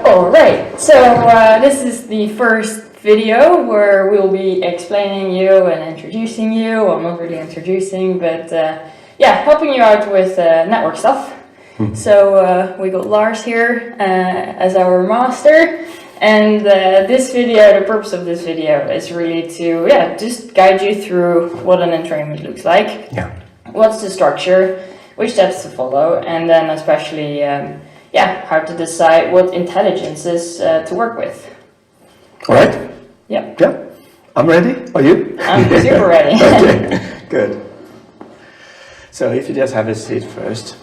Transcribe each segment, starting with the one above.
Alright, so this is the first video where we'll be explaining you and introducing you. Well, not really introducing, but yeah, helping you out with network stuff. So we got Lars here as our master, and this video, the purpose of this video is really to just guide you through what an entrainment looks like. Yeah. What's the structure, which steps to follow, and then especially how to decide what intelligences to work with. All right. Yeah. Yeah. I'm ready. Are you? I'm super ready. Okay. Good. So if you just have a seat first.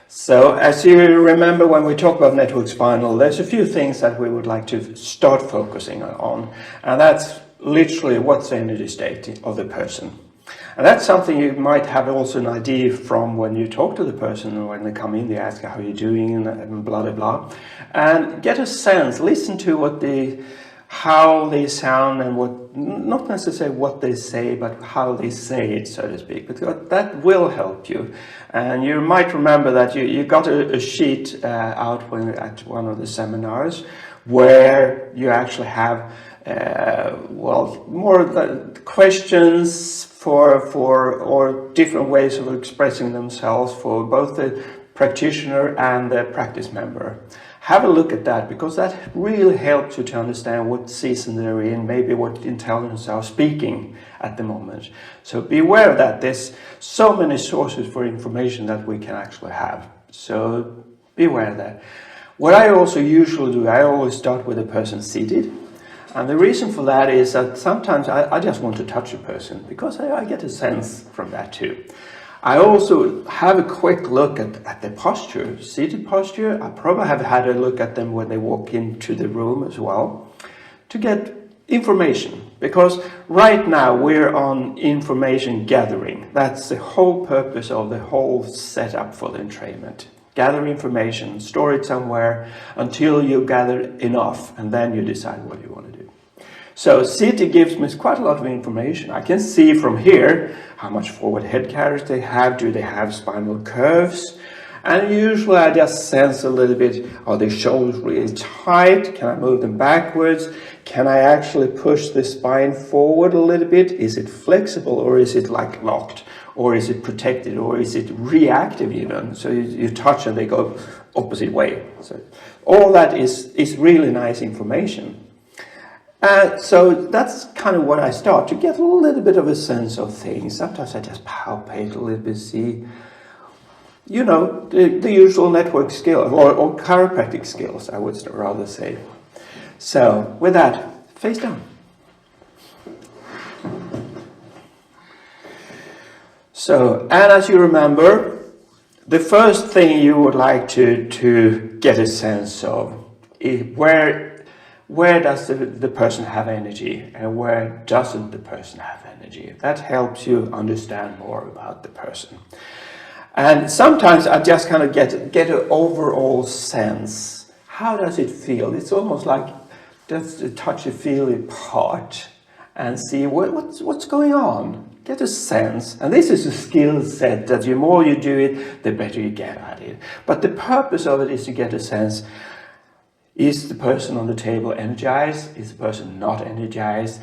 So as you remember when we talk about network spinal, there's a few things that we would like to start focusing on. And that's literally what's the energy state of the person. And that's something you might have also an idea from when you talk to the person, or when they come in, they ask how you're doing and blah, blah, blah. And get a sense, listen to how they sound and what, not necessarily what they say, but how they say it, so to speak, because that will help you. And you might remember that you got a sheet out at one of the seminars where you actually have more questions or different ways of expressing themselves for both the practitioner and the practice member. Have a look at that, because that really helps you to understand what season they're in, maybe what intelligence are speaking at the moment. So be aware of that. There's so many sources for information that we can actually have. So be aware of that. What I also usually do, I always start with a person seated. And the reason for that is that sometimes I just want to touch a person, because I get a sense from that too. I also have a quick look at the posture, seated posture. I probably have had a look at them when they walk into the room as well, to get information. Because right now we're on information gathering. That's the whole purpose of the whole setup for the entrainment. Gather information, store it somewhere until you gather enough, and then you decide what you want to do. So CT gives me quite a lot of information. I can see from here how much forward head carriage they have, do they have spinal curves, and usually I just sense a little bit, are their shoulders really tight? Can I move them backwards? Can I actually push the spine forward a little bit? Is it flexible, or is it like locked? Or is it protected, or is it reactive even? So you touch and they go opposite way. So all that is really nice information. So that's kind of what I start to get a little bit of a sense of things. Sometimes I just palpate a little bit, see, you know, the usual network skills or chiropractic skills, I would rather say. So with that, face down. So, and as you remember, the first thing you would like to get a sense of is where does the person have energy, and where doesn't the person have energy. That helps you understand more about the person. And sometimes I just kind of get an overall sense. How does it feel? It's almost like just a touchy-feely part and see what's going on. Get a sense, and this is a skill set that the more you do it, the better you get at it. But the purpose of it is to get a sense, is the person on the table energized? Is the person not energized?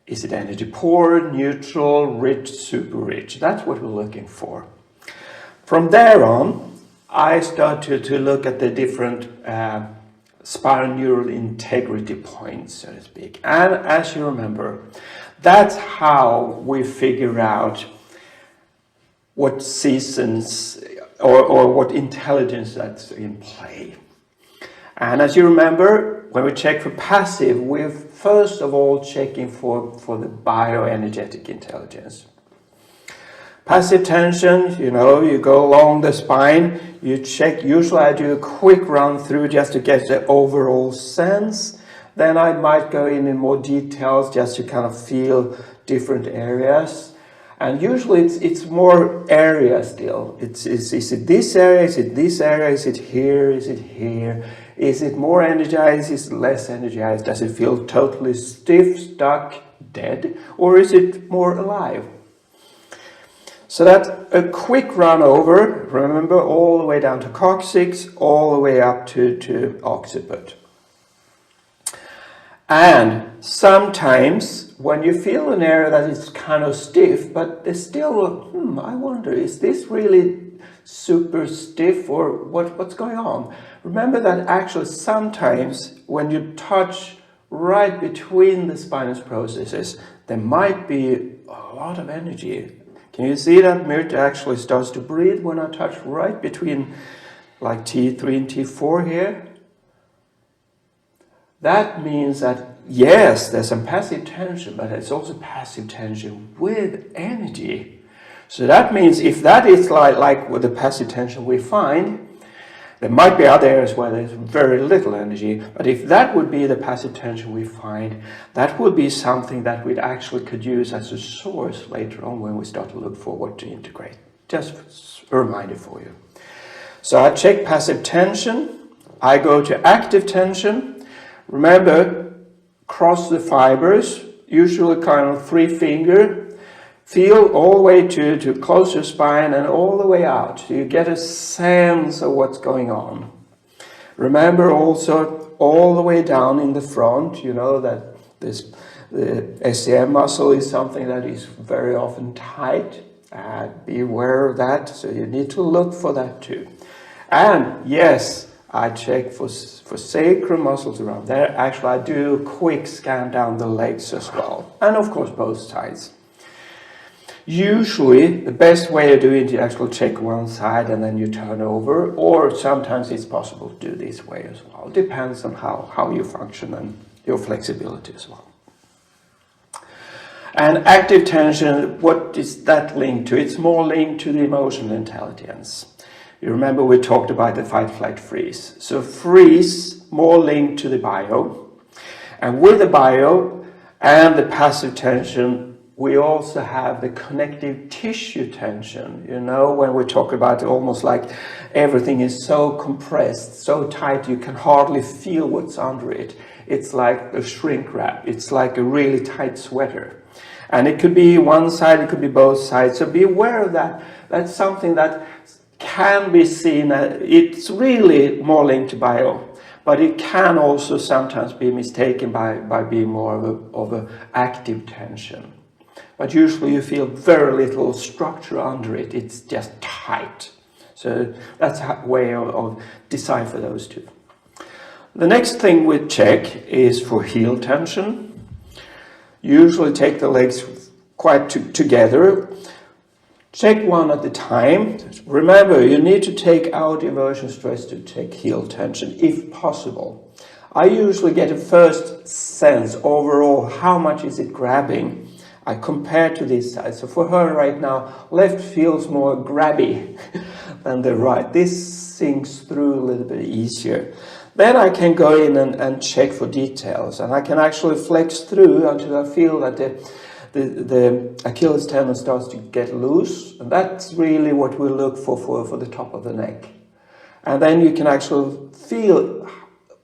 Is it energy poor, neutral, rich, super rich? That's what we're looking for. From there on, I start to look at the different spinal neural integrity points, so to speak. And as you remember, that's how we figure out what seasons or what intelligence that's in play. And as you remember, when we check for passive, we're first of all checking for the bioenergetic intelligence. Passive tension, you know, you go along the spine, you check. Usually I do a quick run through just to get the overall sense. Then I might go in more details just to kind of feel different areas. And usually it's more area still. Is it this area? Is it this area? Is it here? Is it here? Is it more energized? Is it less energized? Does it feel totally stiff, stuck, dead? Or is it more alive? So that's a quick run over, remember, all the way down to coccyx, all the way up to occiput. And sometimes when you feel an area that is kind of stiff, but there's still, I wonder, is this really super stiff or what's going on? Remember that actually sometimes when you touch right between the spinous processes, there might be a lot of energy. Can you see that Mirta actually starts to breathe when I touch right between like T3 and T4 here? That means that yes, there's some passive tension, but it's also passive tension with energy. So that means if that is like with the passive tension we find, there might be other areas where there's very little energy, but if that would be the passive tension we find, that would be something that we actually could use as a source later on when we start to look for what to integrate. Just a reminder for you. So I check passive tension, I go to active tension. Remember, cross the fibers, usually kind of 3-finger. Feel all the way to close your spine and all the way out. So you get a sense of what's going on. Remember also all the way down in the front, you know that the SCM muscle is something that is very often tight. Be aware of that, so you need to look for that too. And yes, I check for sacral muscles around there. Actually, I do a quick scan down the legs as well. And of course, both sides. Usually, the best way of doing it is to actually check one side and then you turn over, or sometimes it's possible to do this way as well. It depends on how you function and your flexibility as well. And active tension, what is that linked to? It's more linked to the emotional intelligence. You remember we talked about the fight, flight, freeze. So freeze, more linked to the bio. And with the bio and the passive tension, we also have the connective tissue tension. You know, when we talk about it, almost like everything is so compressed, so tight, you can hardly feel what's under it. It's like a shrink wrap. It's like a really tight sweater. And it could be one side, it could be both sides. So be aware of that. That's something that can be seen, it's really more linked to bio, but it can also sometimes be mistaken by being more of a active tension. But usually you feel very little structure under it, it's just tight. So that's a way of decipher those two. The next thing we check is for heel tension. Usually take the legs quite together. Check one at a time. Remember, you need to take out inversion stress to take heel tension, if possible. I usually get a first sense overall, how much is it grabbing? I compare to this side. So for her right now, left feels more grabby than the right. This sinks through a little bit easier. Then I can go in and check for details, and I can actually flex through until I feel that the Achilles tendon starts to get loose, and that's really what we look for the top of the neck. And then you can actually feel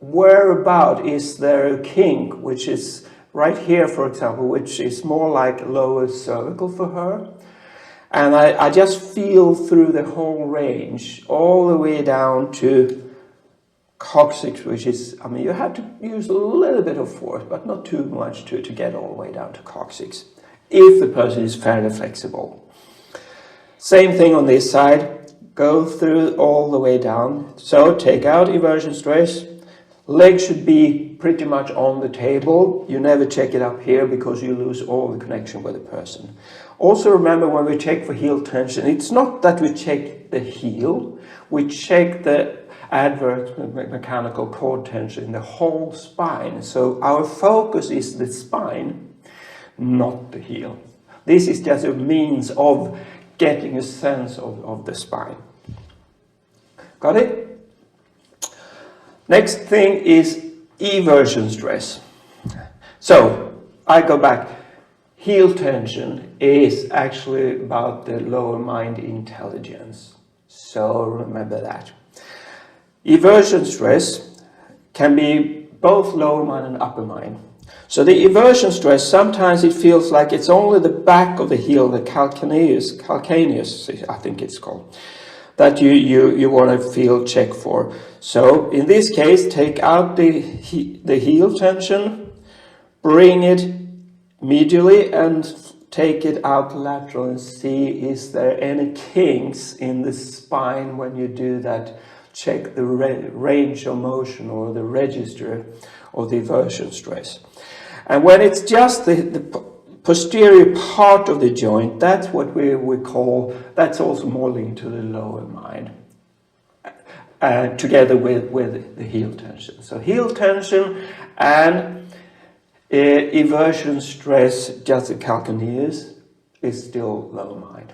whereabout is there a kink, which is right here, for example, which is more like lower cervical for her. And I just feel through the whole range, all the way down to coccyx, which is, I mean, you have to use a little bit of force, but not too much to get all the way down to coccyx, if the person is fairly flexible. Same thing on this side, go through all the way down. So take out inversion stress. Leg should be pretty much on the table. You never check it up here because you lose all the connection with the person. Also remember, when we check for heel tension, it's not that we check the heel, we check the adverse mechanical cord tension in the whole spine. So our focus is the spine, not the heel. This is just a means of getting a sense of the spine. Got it? Next thing is eversion stress. So I go back. Heel tension is actually about the lower mind intelligence. So remember that. Eversion stress can be both lower mind and upper mind. So the eversion stress, sometimes it feels like it's only the back of the heel, the calcaneus, I think it's called, that you want to feel check for. So in this case, take out the heel tension, bring it medially and take it out lateral and see is there any kinks in the spine when you do that. Check the range of motion or the register of the eversion stress. And when it's just the posterior part of the joint, that's what we call, that's also more linked to the lower mind, together with the heel tension. So heel tension and eversion stress, just the calcaneus, is still lower mind.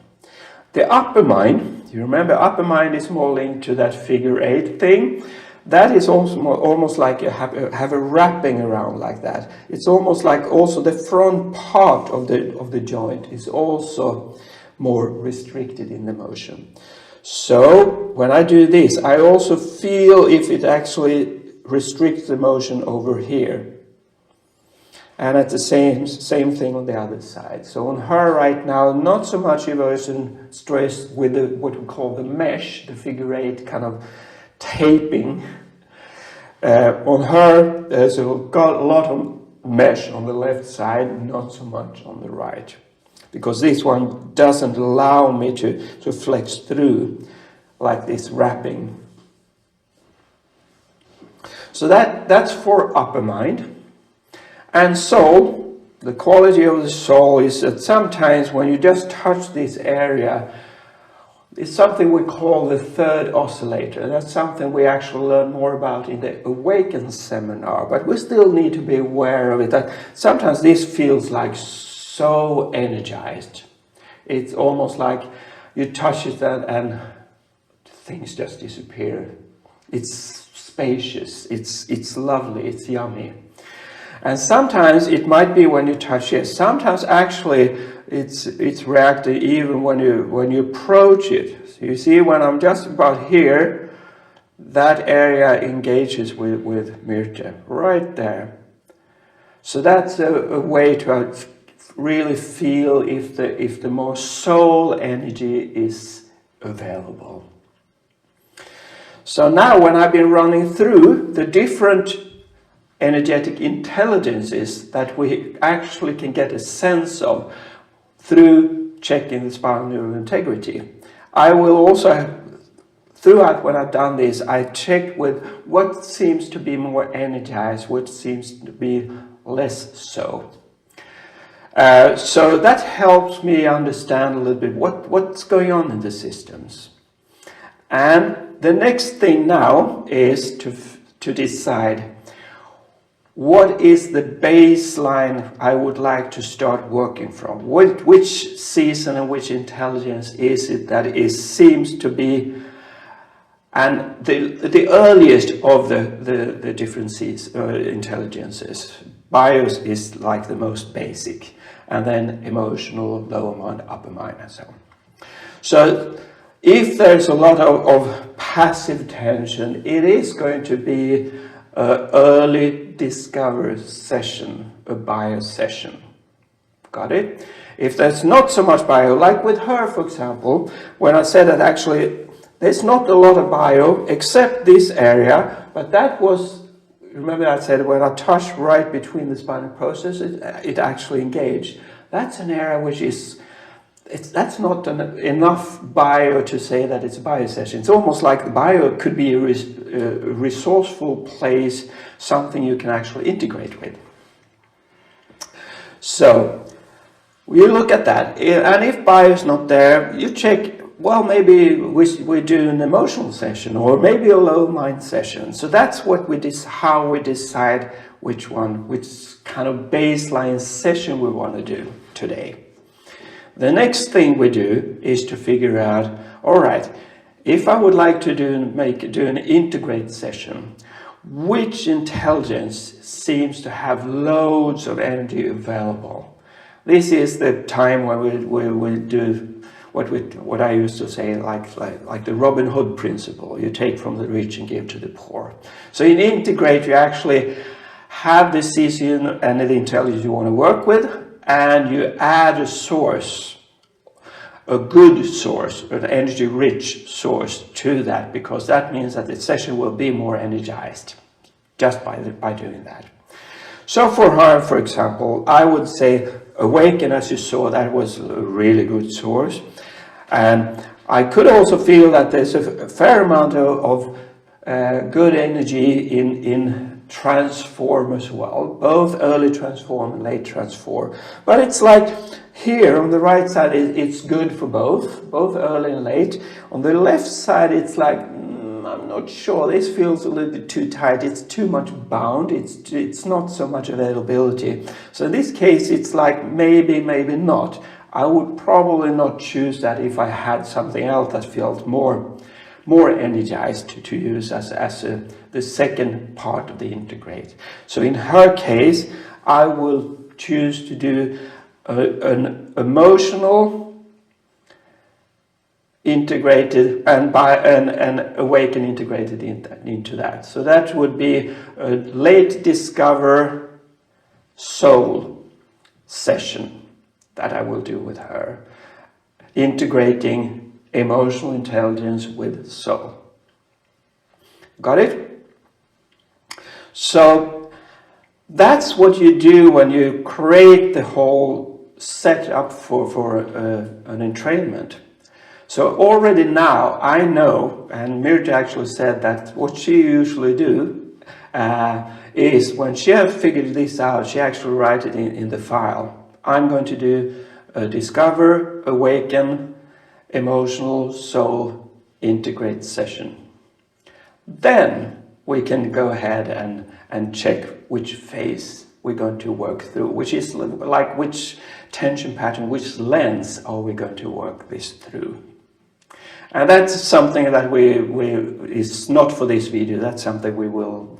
The upper mind, you remember upper mind is more linked to that figure 8 thing. That is also almost like you have a wrapping around like that. It's almost like also the front part of the joint is also more restricted in the motion. So when I do this, I also feel if it actually restricts the motion over here. And at the same thing on the other side. So on her right now, not so much eversion stress with what we call the mesh, the figure 8 kind of taping. On her, there's got a lot of mesh on the left side, not so much on the right. Because this one doesn't allow me to flex through like this wrapping. So that's for upper mind. And soul, the quality of the soul is that sometimes when you just touch this area, it's something we call the third oscillator. That's something we actually learn more about in the Awaken seminar, but we still need to be aware of it, that sometimes this feels like so energized. It's almost like you touch it and things just disappear. It's spacious, it's lovely, it's yummy. And sometimes it might be when you touch it. Sometimes actually it's reactive even when you approach it. So you see when I'm just about here, that area engages with Myrte, right there. So that's a way to really feel if the more soul energy is available. So now when I've been running through the different energetic intelligences that we actually can get a sense of through checking the spinal neural integrity, I will also, throughout when I've done this, I checked with what seems to be more energized, what seems to be less so. So that helps me understand a little bit what's going on in the systems. And the next thing now is to decide what is the baseline I would like to start working from? Which season and which intelligence is it that seems to be, and the earliest of the different intelligences. Bios is like the most basic, and then emotional, lower mind, upper mind, and so on. So if there's a lot of passive tension, it is going to be an early discover session, a bio session. Got it? If there's not so much bio, like with her, for example, when I said that actually there's not a lot of bio except this area, but that was, remember I said when I touched right between the spinal process, it actually engaged. That's an area which is, that's not enough bio to say that it's a bio session. It's almost like the bio could be a resourceful place, something you can actually integrate with. So you look at that, and if bio is not there, you check, well, maybe we do an emotional session, or maybe a low mind session. So that's what how we decide which kind of baseline session we want to do today. The next thing we do is to figure out, all right, if I would like to do an integrate session, which intelligence seems to have loads of energy available? This is the time when we do what I used to say, like the Robin Hood principle. You take from the rich and give to the poor. So in integrate, you actually have the CCU and the intelligence you want to work with, and you add a source, a good source, an energy-rich source to that, because that means that the session will be more energized just by doing that. So for her, for example, I would say Awaken, as you saw, that was a really good source. And I could also feel that there's a fair amount of good energy in Transform as well, both early Transform and late Transform. But it's like here on the right side, it's good for both early and late. On the left side, it's like, I'm not sure, this feels a little bit too tight, it's too much bound, it's not so much availability. So in this case, it's like maybe, maybe not. I would probably not choose that if I had something else that felt more energized to use as the second part of the integrate. So in her case, I will choose to do an emotional integrated and Awaken integrated into that. So that would be a late discover soul session that I will do with her, integrating emotional intelligence with soul. Got it? So that's what you do when you create the whole setup for an entrainment. So already now I know, and Mirta actually said that what she usually do is when she has figured this out, she actually writes it in the file. I'm going to do a discover, awaken, emotional, soul, integrate session. Then we can go ahead and check which phase we're going to work through, which is like which tension pattern, which lens are we going to work this through. And that's something that is not for this video, that's something we will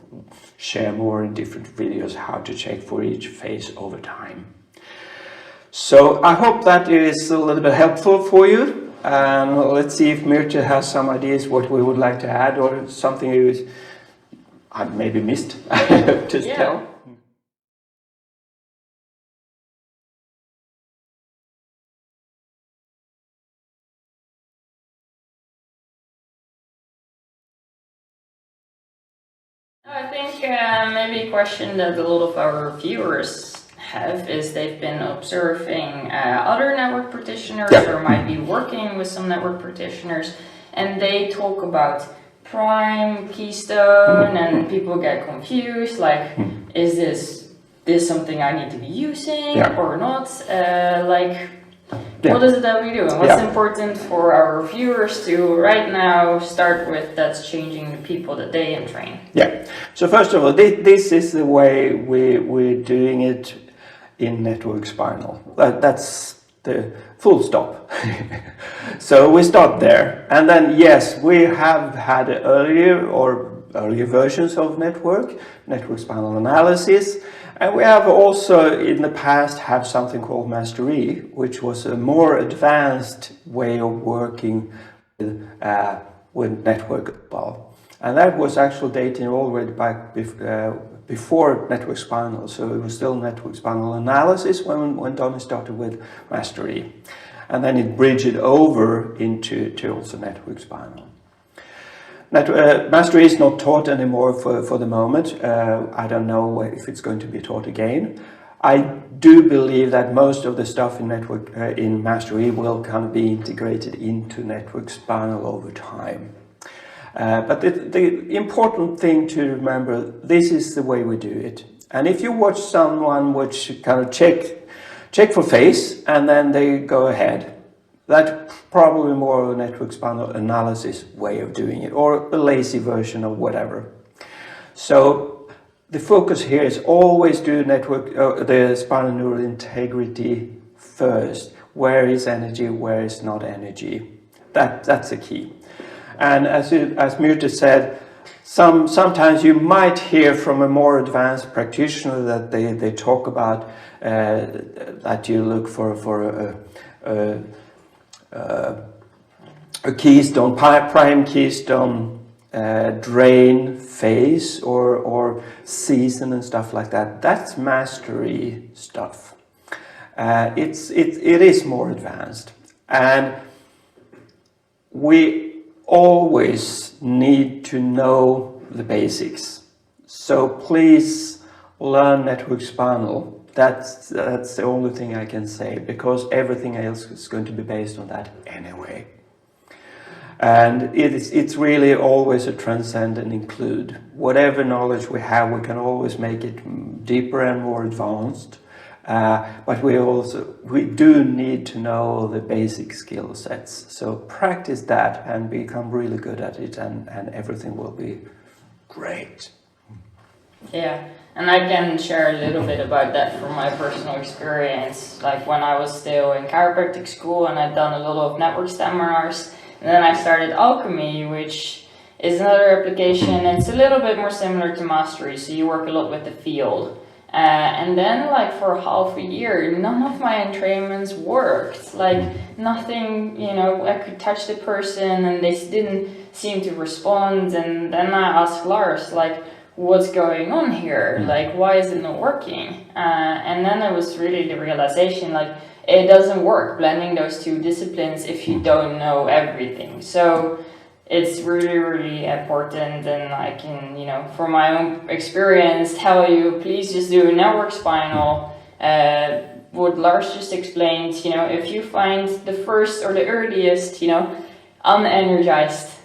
share more in different videos, how to check for each phase over time. So I hope that is a little bit helpful for you. Let's see if Mirta has some ideas what we would like to add, or something I maybe missed to tell. I think maybe a question that a lot of our viewers have is they've been observing other network practitioners or might be working with some network practitioners, and they talk about prime, keystone, and people get confused, like, is this something I need to be using or not? What is it that we do, and what's important for our viewers to right now start with that's changing the people that they entrain? Yeah, so first of all, this is the way we're doing it in network spinal. That's the full stop. So we start there, and then yes, we have had earlier versions of network spinal analysis, and we have also in the past have something called Mastery, which was a more advanced way of working with network as well. And that was actually dating already back before network spinal, so it was still network spinal analysis when Donny started with Mastery. And then it bridged over into also network spinal. Mastery is not taught anymore for the moment. I don't know if it's going to be taught again. I do believe that most of the stuff in Mastery will kind of be integrated into network spinal over time. But the important thing to remember, this is the way we do it. And if you watch someone which kind of check for phase and then they go ahead, that's probably more of a network spinal analysis way of doing it, or a lazy version of whatever. So the focus here is always do the spinal neural integrity first. Where is energy, where is not energy? That's the key. And as Mirta said, sometimes you might hear from a more advanced practitioner that they talk about that you look for a keystone, prime keystone drain phase or season and stuff like that. That's mastery stuff. It is more advanced, and we always need to know the basics. So please learn network spinal. That's the only thing I can say, because everything else is going to be based on that anyway. And it's really always a transcend and include. Whatever knowledge we have, we can always make it deeper and more advanced. But we do need to know the basic skill sets. So practice that and become really good at it, and everything will be great. Yeah, and I can share a little bit about that from my personal experience. Like when I was still in chiropractic school and I'd done a lot of network seminars, and then I started alchemy, which is another application. It's a little bit more similar to mastery, so you work a lot with the field. And then like for half a year, none of my entrainments worked. Like nothing, you know, I could touch the person and they didn't seem to respond. And then I asked Lars, like, what's going on here? Like, why is it not working? And then it was really the realization, like, it doesn't work blending those two disciplines if you don't know everything. So it's really, really important, and I can, you know, from my own experience, tell you, please just do a network spinal. What Lars just explained, you know, if you find the first or the earliest, you know, unenergized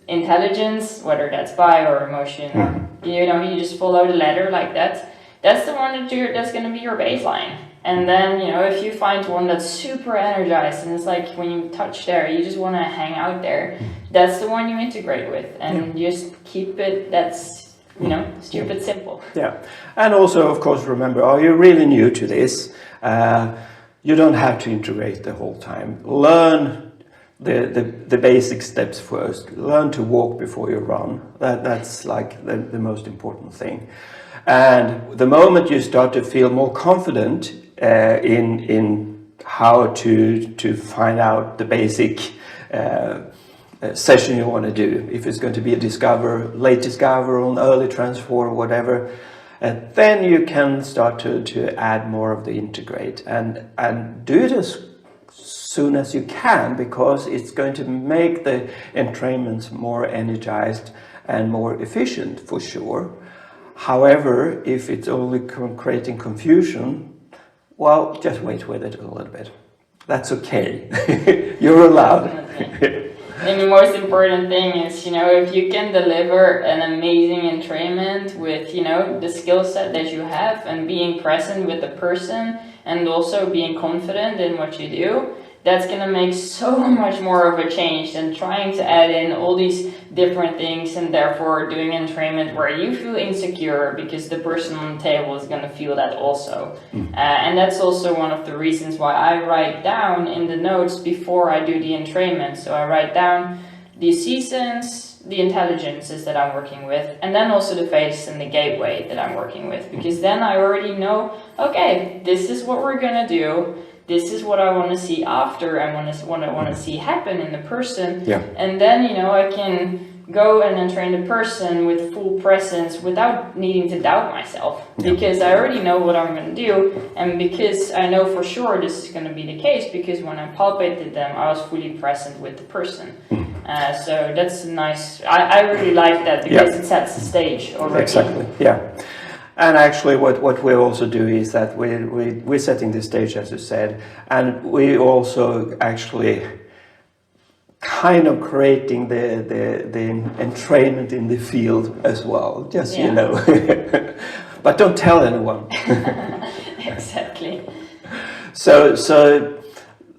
intelligence, whether that's bio or emotion, or, you know, you just follow the ladder like that, that's the one that's going to be your baseline. And then, you know, if you find one that's super energized and it's like when you touch there, you just want to hang out there, that's the one you integrate with, and just keep it, that's, you know, stupid simple. Yeah, and also, of course, remember, are you really new to this? You don't have to integrate the whole time. Learn the basic steps first. Learn to walk before you run. That's like the most important thing. And the moment you start to feel more confident in how to find out the basic session you want to do, if it's going to be a late discover, or an early transfer, or whatever, then you can start to add more of the integrate, and do it as soon as you can, because it's going to make the entrainments more energized and more efficient for sure. However, if it's only creating confusion, well, just wait with it a little bit. That's okay. You're allowed. And the most important thing is, you know, if you can deliver an amazing entrainment with, you know, the skill set that you have, and being present with the person, and also being confident in what you do, that's going to make so much more of a change than trying to add in all these different things, and therefore doing entrainment where you feel insecure because the person on the table is going to feel that also. And that's also one of the reasons why I write down in the notes before I do the entrainment. So I write down the seasons, the intelligences that I'm working with, and then also the phase and the gateway that I'm working with, because then I already know, okay, this is what we're going to do. This is what I want to see after, I want to see happen in the person. Yeah. And then, you know, I can go and then train the person with full presence without needing to doubt myself. Yeah. Because I already know what I'm going to do, and because I know for sure this is going to be the case, because when I palpated them, I was fully present with the person. So that's nice. I really like that, because it sets the stage already. Exactly, yeah. And actually what we also do is that we're setting the stage, as you said, and we also actually kind of creating the entrainment in the field as well, just you know. But don't tell anyone. Exactly. So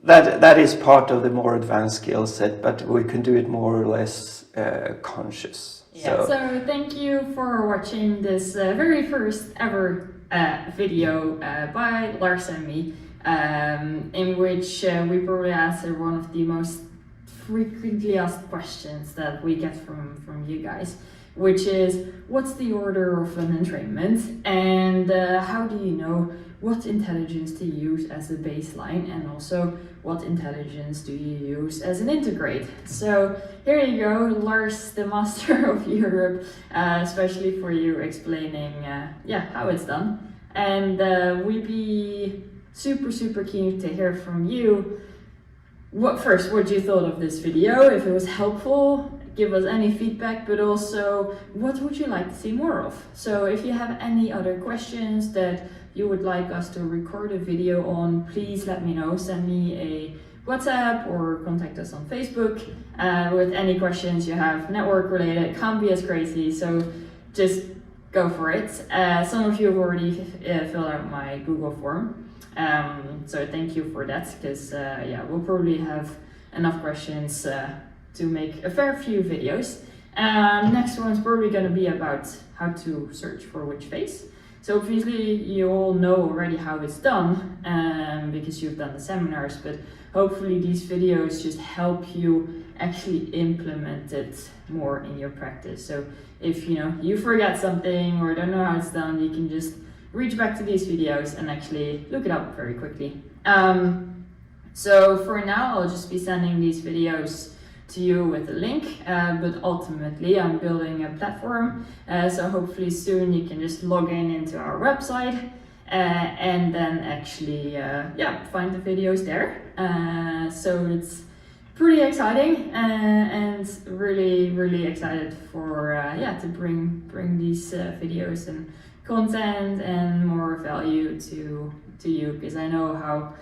that is part of the more advanced skill set, but we can do it more or less conscious. Yeah. So thank you for watching this very first ever video by Lars and me, in which we probably answer one of the most frequently asked questions that we get from you guys, which is what's the order of an entrainment, and how do you know what intelligence to use as a baseline, and also what intelligence do you use as an integrate. So here you go, Lars, the master of Europe, especially for you explaining how it's done. And we'd be super keen to hear from you. What you thought of this video, if it was helpful, give us any feedback, but also what would you like to see more of. So if you have any other questions that you would like us to record a video on, please let me know. Send me a WhatsApp or contact us on Facebook with any questions you have, network related. Can't be as crazy, so just go for it. Some of you have already filled out my Google form. So thank you for that, because we'll probably have enough questions to make a fair few videos. Next one's probably going to be about how to search for which phase. So obviously you all know already how it's done because you've done the seminars, but hopefully these videos just help you actually implement it more in your practice. So if you forget something or don't know how it's done, you can just reach back to these videos and actually look it up very quickly. So for now, I'll just be sending these videos to you with a link, but ultimately I'm building a platform, so hopefully soon you can just log into our website and then actually find the videos there. So it's pretty exciting and really excited for to bring these videos and content and more value to you, because I know how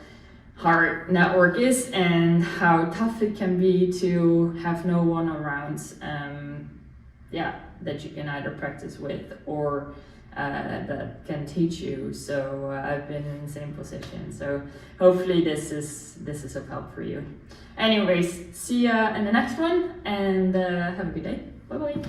hard network is and how tough it can be to have no one around that you can either practice with or that can teach you. So I've been in the same position, so hopefully this is of help for you. Anyways, see ya in the next one, and have a good day. Bye bye.